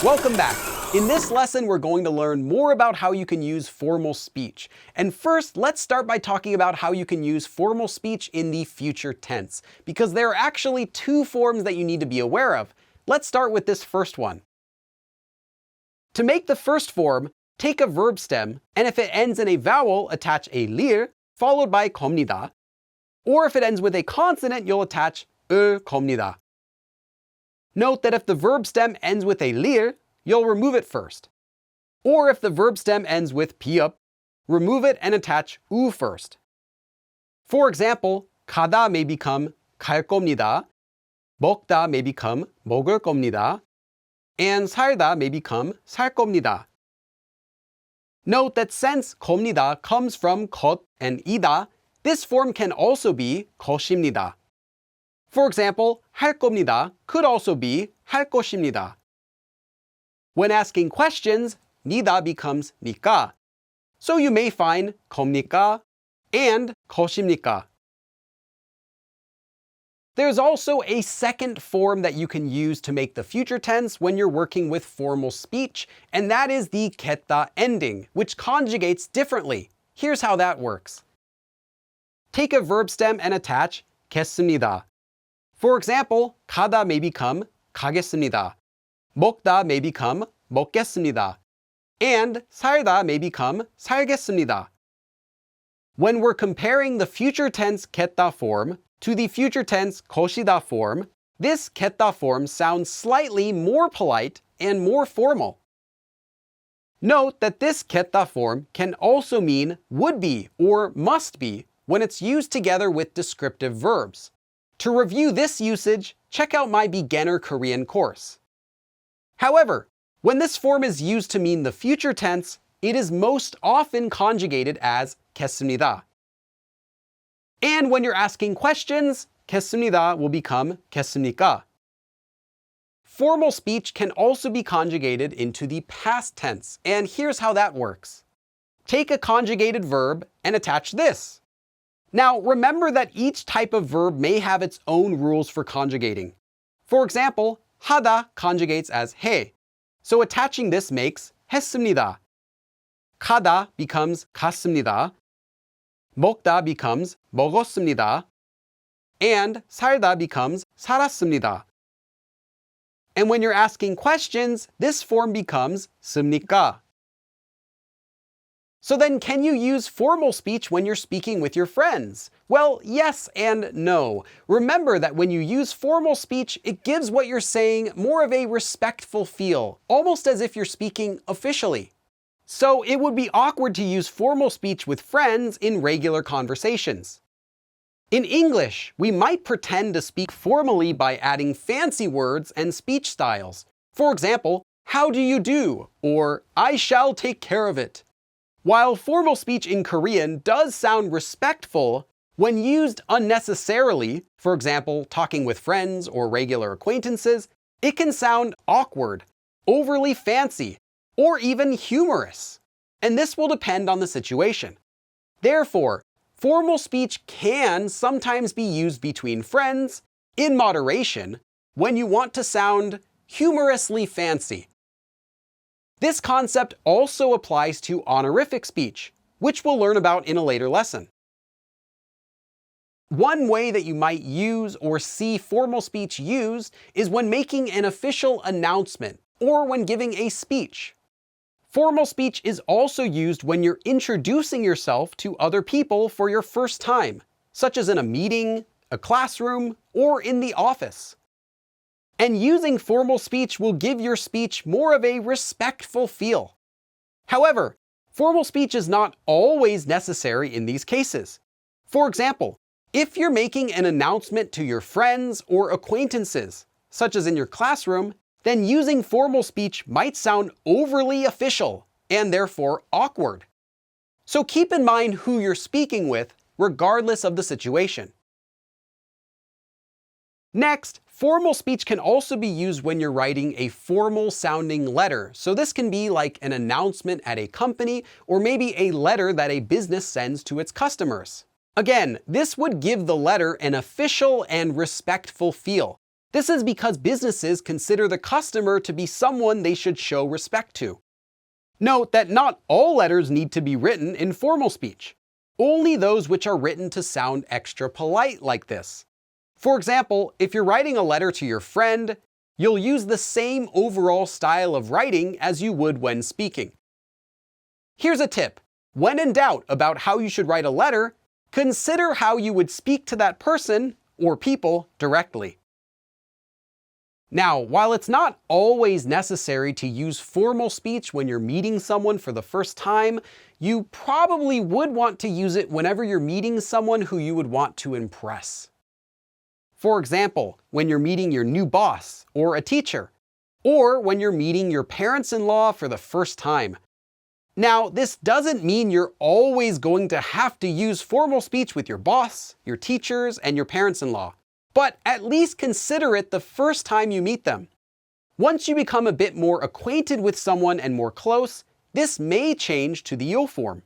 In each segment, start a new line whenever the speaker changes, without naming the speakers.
Welcome back. In this lesson, we're going to learn more about how you can use formal speech. And first, let's start by talking about how you can use formal speech in the future tense, because there are actually two forms that you need to be aware of. Let's start with this first one. To make the first form, take a verb stem, and if it ends in a vowel, attach a lir, followed by 겁니다. Or if it ends with a consonant, you'll attach 겁니다. Note that if the verb stem ends with a lir, you'll remove it first. Or if the verb stem ends with pi업, remove it and attach u first. For example, 가다 may become 갈 겁니다, 먹다 may become 먹을 겁니다, and 살다 may become 살 겁니다. Note that since 겁니다 comes from 것 and 이다, this form can also be 것입니다. For example, 할 겁니다 could also be 할 것입니다. When asking questions, 니다 becomes 니까. So you may find 겁니까 and 것입니까. There's also a second form that you can use to make the future tense when you're working with formal speech, and that is the 겠다 ending, which conjugates differently. Here's how that works. Take a verb stem and attach 겠습니다. For example, 가다 may become 가겠습니다. 먹다 may become 먹겠습니다. And 살다 may become 살겠습니다. When we're comparing the future tense 겠다 form to the future tense 것이다 form, this 겠다 form sounds slightly more polite and more formal. Note that this 겠다 form can also mean would be or must be when it's used together with descriptive verbs. To review this usage, check out my beginner Korean course. However, when this form is used to mean the future tense, it is most often conjugated as 겠습니다. And when you're asking questions, 겠습니다 will become 겠습니까. Formal speech can also be conjugated into the past tense, and here's how that works. Take a conjugated verb and attach this. Now, remember that each type of verb may have its own rules for conjugating. For example, 하다 conjugates as 해, so attaching this makes 했습니다. 가다 becomes 갔습니다. 먹다 becomes 먹었습니다. And 살다 becomes 살았습니다. And when you're asking questions, this form becomes 습니까? So then, can you use formal speech when you're speaking with your friends? Well, yes and no. Remember that when you use formal speech, it gives what you're saying more of a respectful feel, almost as if you're speaking officially. So it would be awkward to use formal speech with friends in regular conversations. In English, we might pretend to speak formally by adding fancy words and speech styles. For example, how do you do? Or I shall take care of it. While formal speech in Korean does sound respectful, when used unnecessarily, for example, talking with friends or regular acquaintances, it can sound awkward, overly fancy, or even humorous. And this will depend on the situation. Therefore, formal speech can sometimes be used between friends, in moderation, when you want to sound humorously fancy. This concept also applies to honorific speech, which we'll learn about in a later lesson. One way that you might use or see formal speech used is when making an official announcement or when giving a speech. Formal speech is also used when you're introducing yourself to other people for your first time, such as in a meeting, a classroom, or in the office. And using formal speech will give your speech more of a respectful feel. However, formal speech is not always necessary in these cases. For example, if you're making an announcement to your friends or acquaintances, such as in your classroom, then using formal speech might sound overly official and therefore awkward. So keep in mind who you're speaking with, regardless of the situation. Next, formal speech can also be used when you're writing a formal-sounding letter. So this can be like an announcement at a company, or maybe a letter that a business sends to its customers. Again, this would give the letter an official and respectful feel. This is because businesses consider the customer to be someone they should show respect to. Note that not all letters need to be written in formal speech, only those which are written to sound extra polite like this. For example, if you're writing a letter to your friend, you'll use the same overall style of writing as you would when speaking. Here's a tip. When in doubt about how you should write a letter, consider how you would speak to that person or people directly. Now, while it's not always necessary to use formal speech when you're meeting someone for the first time, you probably would want to use it whenever you're meeting someone who you would want to impress. For example, when you're meeting your new boss or a teacher, or when you're meeting your parents-in-law for the first time. Now, this doesn't mean you're always going to have to use formal speech with your boss, your teachers, and your parents-in-law. But at least consider it the first time you meet them. Once you become a bit more acquainted with someone and more close, this may change to the yo form.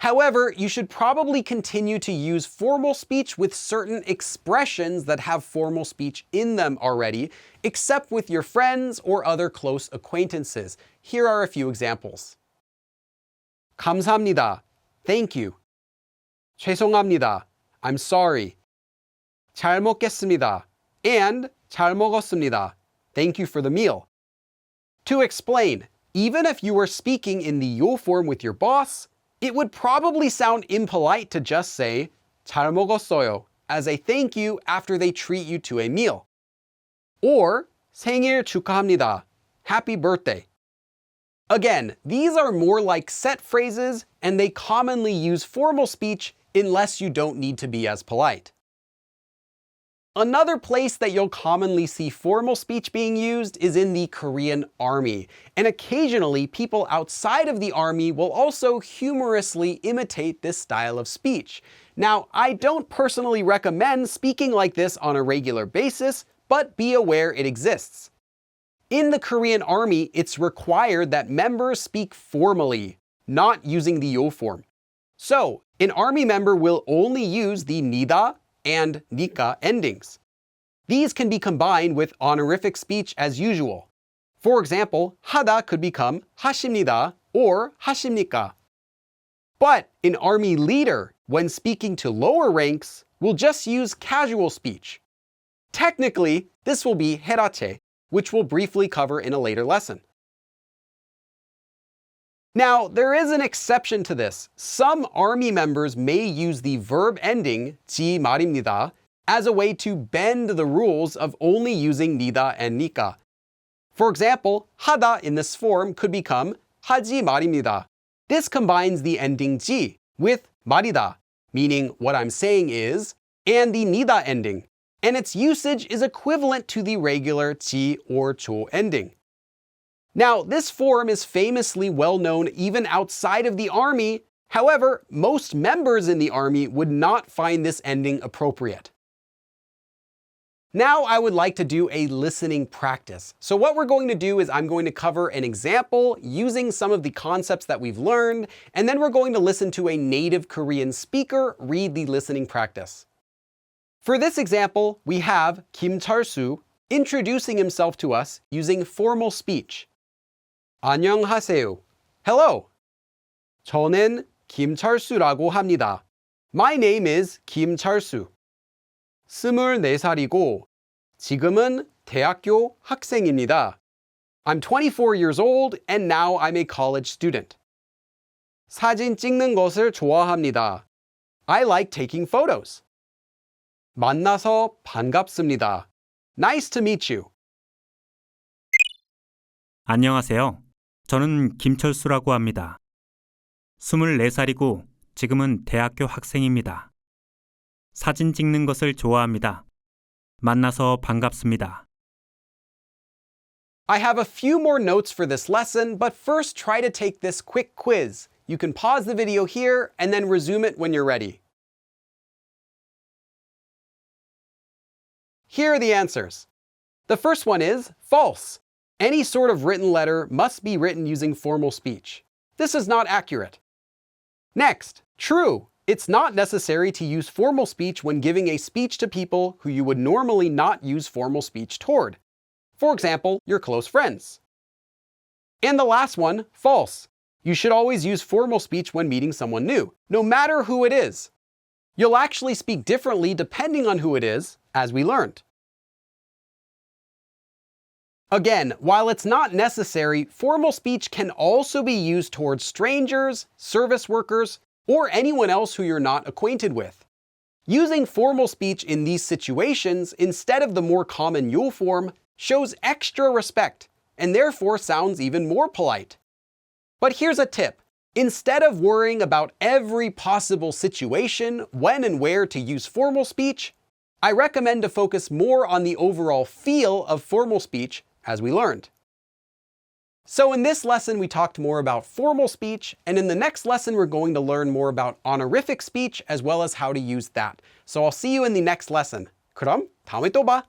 However, you should probably continue to use formal speech with certain expressions that have formal speech in them already, except with your friends or other close acquaintances. Here are a few examples. 감사합니다. Thank you. 죄송합니다. I'm sorry. 잘 먹겠습니다. And 잘 먹었습니다. Thank you for the meal. To explain, even if you were speaking in the yo form with your boss, it would probably sound impolite to just say 잘 먹었어요 as a thank you after they treat you to a meal. Or 생일 축하합니다. Happy birthday. Again, these are more like set phrases and they commonly use formal speech unless you don't need to be as polite. Another place that you'll commonly see formal speech being used is in the Korean army, and occasionally people outside of the army will also humorously imitate this style of speech. Now, I don't personally recommend speaking like this on a regular basis, but be aware it exists. In the Korean army, it's required that members speak formally, not using the yo form. So, an army member will only use the 니다 and 니까 endings. These can be combined with honorific speech as usual. For example, 하다 could become 하십니다 or 하십니까. But an army leader, when speaking to lower ranks, will just use casual speech. Technically, this will be 해라체, which we'll briefly cover in a later lesson. Now, there is an exception to this. Some army members may use the verb ending 지 말입니다 as a way to bend the rules of only using 니다 and 니까. For example, 하다 in this form could become 하지 말입니다. This combines the ending 지 with 말이다, meaning what I'm saying is, and the 니다 ending, and its usage is equivalent to the regular 지 or 조 ending. Now, this form is famously well known even outside of the army. However, most members in the army would not find this ending appropriate. Now I would like to do a listening practice. So what we're going to do is I'm going to cover an example using some of the concepts that we've learned, and then we're going to listen to a native Korean speaker read the listening practice. For this example, we have Kim Chul-soo introducing himself to us using formal speech. 안녕하세요. Hello. 저는 김철수라고 합니다. My name is Kim Chul-soo. 24살이고 지금은 대학교 학생입니다. I'm 24 years old and now I'm a college student. 사진 찍는 것을 좋아합니다. I like taking photos. 만나서 반갑습니다. Nice to meet you.
안녕하세요. 저는 김철수라고 합니다. 24살이고 지금은 대학교 학생입니다. 사진 찍는 것을 좋아합니다. 만나서 반갑습니다.
I have a few more notes for this lesson, but first try to take this quick quiz. You can pause the video here and then resume it when you're ready. Here are the answers. The first one is false. Any sort of written letter must be written using formal speech. This is not accurate. Next, true. It's not necessary to use formal speech when giving a speech to people who you would normally not use formal speech toward. For example, your close friends. And the last one, false. You should always use formal speech when meeting someone new, no matter who it is. You'll actually speak differently depending on who it is, as we learned. Again, while it's not necessary, formal speech can also be used towards strangers, service workers, or anyone else who you're not acquainted with. Using formal speech in these situations instead of the more common you'll form shows extra respect, and therefore sounds even more polite. But here's a tip. Instead of worrying about every possible situation when and where to use formal speech, I recommend to focus more on the overall feel of formal speech, as we learned. So in this lesson, we talked more about formal speech, and in the next lesson, we're going to learn more about honorific speech as well as how to use that. So I'll see you in the next lesson. 그럼 다음에 또 봐.